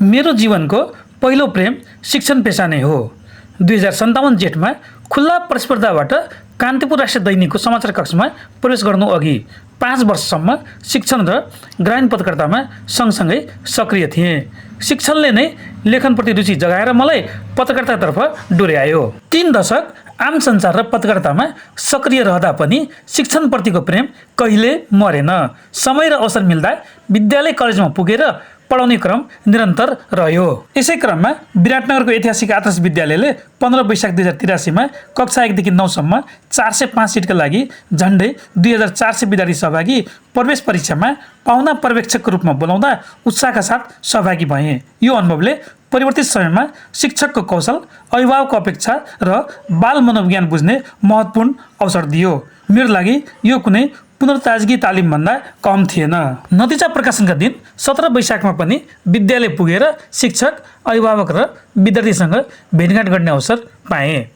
मेरो जीवनको पहिलो प्रेम शिक्षण पेसा नै हो। 2057 जेठमा खुल्ला प्रतिस्पर्धाबाट कान्तिपुर राष्ट्रिय दैनिकको समाचार कक्षमा प्रवेश गर्नु अघि 5 वर्षसम्म शिक्षण र ग्रामीण पत्रकारितामा सँगसँगै सक्रिय थिएँ। शिक्षणले नै लेखनप्रति रुचि जगाएर मलाई पत्रकारितातर्फ डोर्यायो। 3 दशक आम सञ्चार र पत्रकारितामा सक्रिय रहँदा पनि शिक्षणप्रतिको प्रेम कहिले मरेन। समय र अवसर मिल्दा विद्यालय कलेजमा पुगेर पढाउने क्रम निरन्तर रह्यो। यसै क्रममा विराटनगरको ऐतिहासिक आदर्श विद्यालयले 15 वैशाख 2083 मा कक्षा 1 देखि 9 सम्म 405 सिटका लागि झन्डै 2400 विद्यार्थी सहभागी प्रवेश परीक्षामा पाहुना पर्यवेक्षकको रूपमा बोलाउँदा उत्साहका साथ सहभागी भए। यो अनुभवले परिवर्तित समयमा शिक्षकको कौशल, अभिभावकको अपेक्षा र बाल मनोविज्ञान बुझ्ने महत्त्वपूर्ण अवसर दियो। मेरो लागि यो कुनै पुनर्ताजगी तालिमभन्दा कम थिएन। नतिजा प्रकाशनका दिन 17 वैशाखमा पनि विद्यालय पुगेर शिक्षक, अभिभावक र विद्यार्थीसँग भेटघाट गर्ने अवसर पाएँ।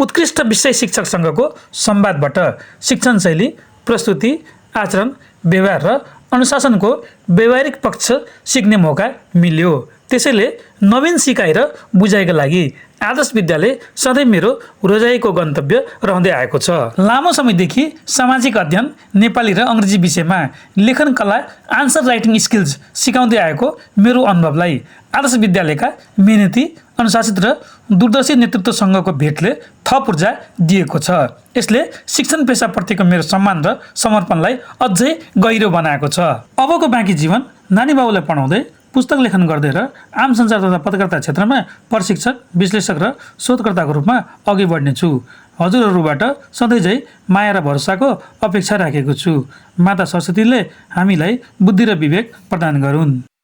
उत्कृष्ट विषय शिक्षकसँगको संवादबाट शिक्षण शैली, प्रस्तुति, आचरण, व्यवहार र अनुशासनको व्यवहारिक पक्ष सिक्ने मौका मिल्यो। त्यसैले नवीन सिकाइ र बुझाइका लागि आदर्श विद्यालय सधैँ मेरो रोजाइको गन्तव्य रहँदै आएको छ। लामो समयदेखि सामाजिक अध्ययन, नेपाली र अङ्ग्रेजी विषयमा लेखन कला, आन्सर राइटिङ स्किल्स सिकाउँदै आएको मेरो अनुभवलाई आदर्श विद्यालयका मेहनती, अनुशासित र दूरदर्शी नेतृत्वसँगको भेटले थप ऊर्जा दिएको छ। यसले शिक्षण पेसाप्रतिको मेरो सम्मान र समर्पणलाई अझै गहिरो बनाएको छ। अबको बाँकी जीवन नानी बाबुलाई पढाउँदै, पुस्तक लेखन गर्दै र आम सञ्चार तथा पत्रकारिता क्षेत्रमा प्रशिक्षक, विश्लेषक र शोधकर्ताको रूपमा अघि बढ्नेछु। हजुरहरूबाट सधैँझै माया र भरोसाको अपेक्षा राखेको छु। माता सरस्वतीले हामीलाई बुद्धि र विवेक प्रदान गरून्।